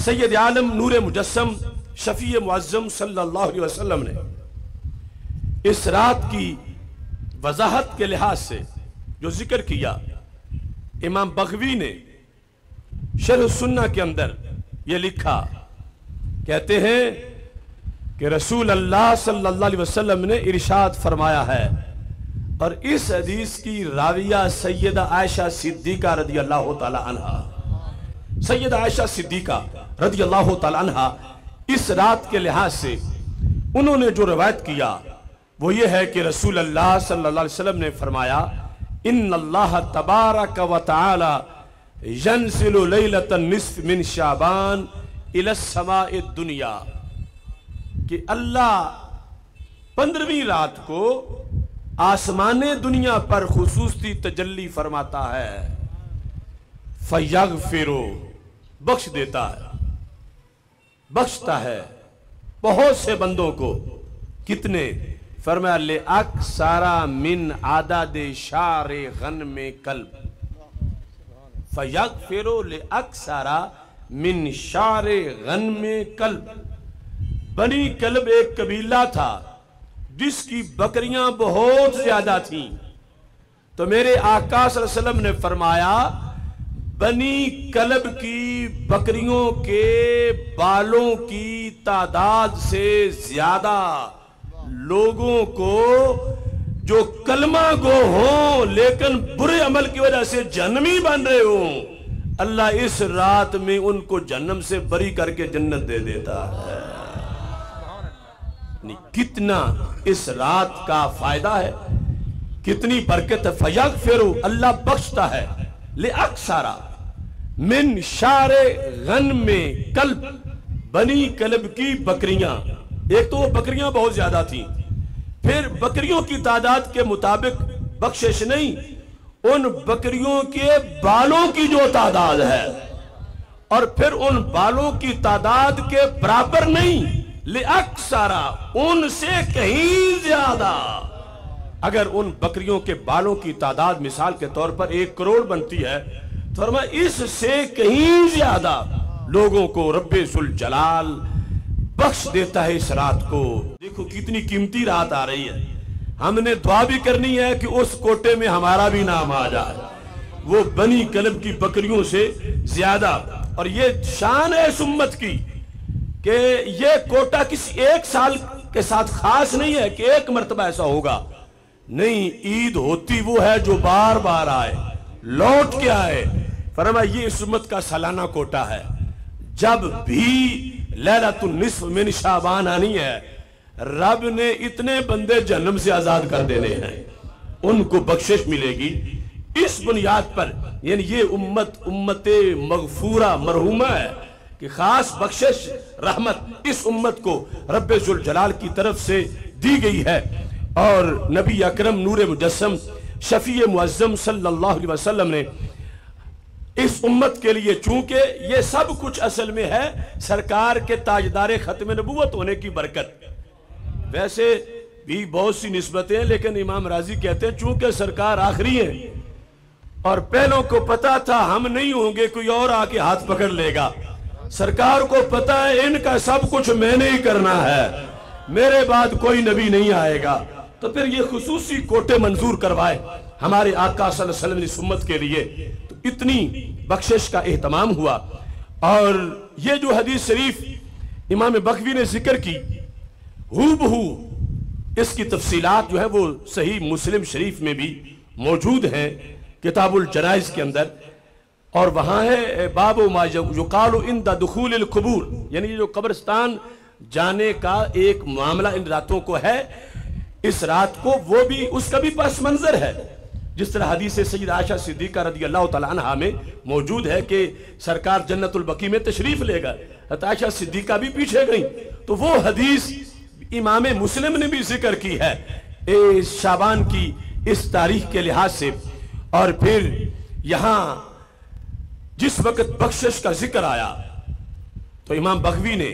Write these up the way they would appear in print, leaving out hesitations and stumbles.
सैयद आलम नूर मुजस्सम शफी मुअज्जम सल्लल्लाहु अलैहि वसल्लम ने इस रात की वजाहत के लिहाज से जो जिक्र किया, इमाम बग़वी ने शरह सुन्ना के अंदर यह लिखा, कहते हैं कि रसूल अल्लाह सल्लल्लाहु अलैहि वसल्लम ने इरशाद फरमाया है, और इस हदीस की राविया सैयदा आयशा सिद्दीका रदी अल्लाह ताला अन्हा, सैयदा आयशा सिद्दीका रदी अल्लाह ताला अन्हा इस रात के लिहाज से उन्होंने जो रवायत किया वो ये है कि रसूल अल्लाह सल्लल्लाहु अलैहि वसल्लम ने फरमाया, इन्नल्लाह तबारक व तआला यंज़िलु लैलतन निस्फ मिन शाबान इला समाए दुनिया, कि अल्लाह 15वीं रात को आसमाने दुनिया पर खुसूसी तजल्ली फरमाता है, फयगफिरु बख्श देता है, बख्शता है बहुत से बंदों को। कितने? फरमाया ले अक्सारा मिन आदादे शारे गन में कल्ब, फयगफिरु ले अक्सारा मिन शारे गन में कल्ब। बनी कल्ब एक कबीला था जिसकी बकरियां बहुत ज्यादा थीं, तो मेरे आका सल्लल्लाहु अलैहि वसल्लम ने फरमाया, बनी कल्ब की बकरियों के बालों की तादाद से ज्यादा लोगों को जो कलमा गो हो लेकिन बुरे अमल की वजह से जन्नमी बन रहे हो, अल्लाह इस रात में उनको जन्नम से बरी करके जन्नत दे देता है। कितना इस रात का फायदा है, कितनी बरकत है। फयगफिरु अल्लाह बख्शता है, ले अक्सारा मिन शारे गन में कल्ब, बनी कल्ब की बकरियां, एक तो वो बकरियां बहुत ज्यादा थी, फिर बकरियों की तादाद के मुताबिक बख्शिश नहीं, उन बकरियों के बालों की जो तादाद है, और फिर उन बालों की तादाद के बराबर नहीं, ले अक्सारा उनसे कहीं ज्यादा। अगर उन बकरियों के बालों की तादाद मिसाल के तौर पर 1 करोड़ बनती है, तो फरमाया इससे कहीं ज्यादा लोगों को रब्बे सुल जलाल बख्श देता है इस रात को। देखो कितनी कीमती रात आ रही है, हमने दुआ भी करनी है कि उस कोटे में हमारा भी नाम आ जाए, वो बनी कल्ब की बकरियों से ज्यादा। और ये शान है इस उम्मत की कि ये कोटा किसी एक साल के साथ खास नहीं है कि एक मर्तबा ऐसा होगा, नहीं, ईद होती वो है जो बार बार आए, लौट के आए। फरमाया ये इस उम्मत का सालाना कोटा है, जब भी लैलतुन निस्फ मिन शाबान आनी है, रब ने इतने बंदे जन्नम से आजाद कर देने हैं, उनको बख्शिश मिलेगी। इस बुनियाद पर यानी ये उम्मत उम्मते मगफूरा मरहुमा है कि खास बख्शिश रहमत इस उम्मत को रब्बे जुल जलाल की तरफ से दी गई है। और नबी अकरम नूर मुजस्सम शफी मुअज्जम सल्लल्लाहु अलैहि वसल्लम ने इस उम्मत के लिए, चूंकि ये सब कुछ असल में है सरकार के ताजदार खत्म नबूवत होने की बरकत, वैसे भी बहुत सी निस्बतें हैं, लेकिन इमाम राजी कहते हैं चूंकि सरकार आखिरी है और पहलों को पता था हम नहीं होंगे, कोई और आके हाथ पकड़ लेगा, सरकार को पता है इनका सब कुछ मैंने ही करना है, मेरे बाद कोई नबी नहीं आएगा, तो फिर ये खुसूसी कोटे मंजूर करवाए हमारे आका सल्लल्लाहु अलैहि वसल्लम की उम्मत के लिए। तो इतनी बख्शिश का एहतमाम हुआ। और ये जो हदीस शरीफ इमाम बग़वी ने जिक्र की, हूबहू इसकी तफसीलात जो है वो सही मुस्लिम शरीफ में भी मौजूद हैं, किताबुल जनाइज के अंदर, और वहां है बाबो मा युकालु इंदा दुखूलिल कुबूर, यानी जो कब्रिस्तान जाने का एक मामला इन रातों को है, इस रात को वो भी उसका भी पस मंजर है, जिस तरह हदीस सैयद आयशा सिद्दीका रदी अल्लाह तआला अन्हा में मौजूद है कि सरकार जन्नतुल बकी में तशरीफ लेगा, आयशा सिद्दीका भी पीछे गई, तो वो हदीस इमाम मुस्लिम ने भी जिक्र की है शाबान की इस तारीख के लिहाज से। और फिर यहां जिस वक्त बख्शिश का जिक्र आया तो इमाम बग़वी ने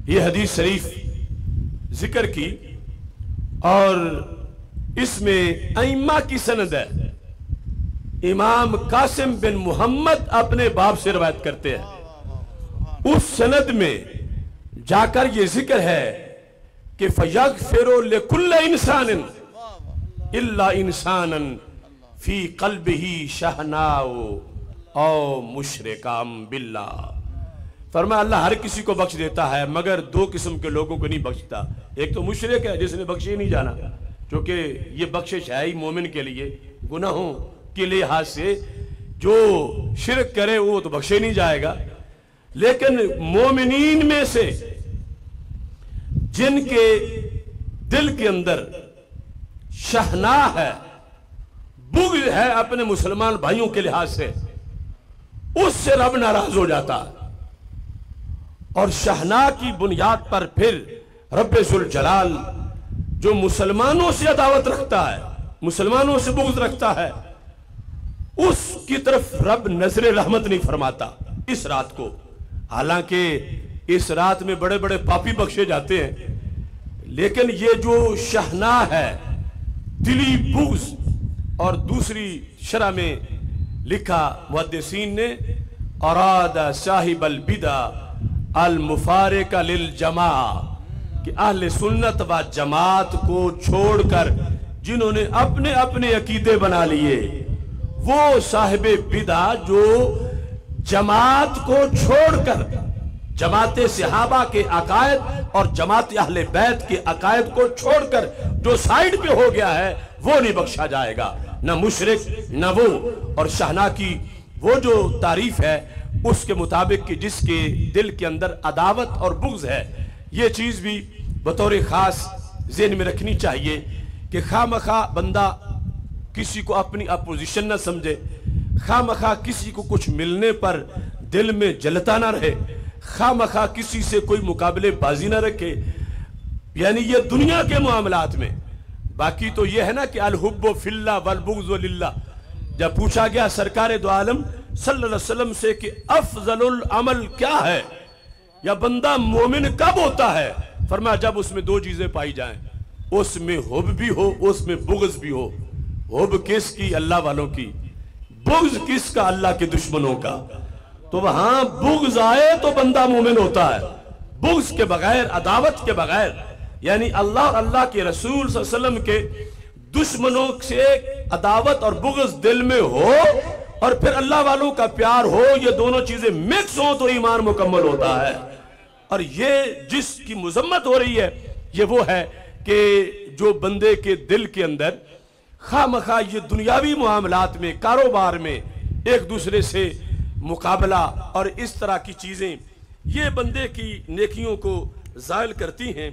यह हदीस शरीफ जिक्र की, और इसमें अइम्मा की सनद है, इमाम कासिम बिन मोहम्मद अपने बाप से रवायत करते हैं, उस सनद में जाकर ये जिक्र है कि फयगफिरु लिकुल्लि इंसानिन इल्ला इंसानन फी क़ल्बिही शहनाउ औ मुशरिकाम बिल्लाह। फरमाया अल्लाह हर किसी को बख्श देता है मगर दो किस्म के लोगों को नहीं बख्शता। एक तो मुशरिक है जिसने बख्शे ही नहीं जाना, क्योंकि ये बख्शिश है ही मोमिन के लिए, गुनाहों के लिहाज से जो शिरक करे वो तो बख्शे नहीं जाएगा। लेकिन मोमिनीन में से जिनके दिल के अंदर शहना है, बुग़्ज़ है अपने मुसलमान भाइयों के लिहाज से, उससे रब नाराज हो जाता है। और शहना की बुनियाद पर फिर रब्बे जुल जलाल जो मुसलमानों से अदावत रखता है, मुसलमानों से बुग़्ज़ रखता है, उसकी तरफ रब नजर रहमत नहीं फरमाता इस रात को। हालांकि इस रात में बड़े बड़े पापी बख्शे जाते हैं, लेकिन ये जो शहना है, दिली बुग़्ज़, और दूसरी शरह में लिखा मुहद्दिसीन ने अरादा साहिबल बिदा अल मुफारिका लिल जमा, कि अहले सुन्नत व जमात को छोड़कर जिन्होंने अपने अपने अकीदे बना लिए, वो साहिबे बिदा जो जमात को छोड़कर जमाते सहाबा के अकायद और जमात अहले बैत के अकायद को छोड़कर जो साइड पे हो गया है वो नहीं बख्शा जाएगा, न मुशरिक न वो। और शहना की वो जो तारीफ है उसके मुताबिक कि जिसके दिल के अंदर अदावत और बुग़्ज़ है, ये चीज़ भी बतौर ख़ास ज़हन में रखनी चाहिए कि खामखा बंदा किसी को अपनी अपोजिशन न समझे, खामखा किसी को कुछ मिलने पर दिल में जलता ना रहे, खामखा किसी से कोई मुकाबले बाजी ना रखे, यानी ये दुनिया के मामलात में। बाकी तो ये है ना कि अल हुब्बु फिल्लाह वल बुग़्ज़ु लिल्लाह। जब पूछा गया सरकार दो आलम सल्लल्लाहु अलैहि वसल्लम से कि अफजलुल अमल क्या है, या बंदा मोमिन कब होता है, फरमाया जब उसमें दो चीजें पाई जाएं, उसमें हुब भी हो, उसमें बुग़्ज़ भी हो। हुब किसकी? अल्लाह वालों की। बुग़्ज़ किसका? अल्लाह के दुश्मनों का। तो वहां बुग़्ज़ आए तो बंदा मोमिन होता है, बुग़्ज़ के बगैर, अदावत के बगैर, यानी अल्लाह और अल्लाह के रसूल सल्लल्लाहु अलैहि वसल्लम के दुश्मनों से अदावत और बुग़्ज़ दिल में हो और फिर अल्लाह वालों का प्यार हो, ये दोनों चीजें मिक्स हो तो ईमान मुकम्मल होता है। और ये जिसकी मुज़म्मत हो रही है ये वो है कि जो बंदे के दिल के अंदर खामखा ये दुनियावी मामलात में, कारोबार में एक दूसरे से मुकाबला और इस तरह की चीजें ये बंदे की नेकियों को ज़ायल करती हैं।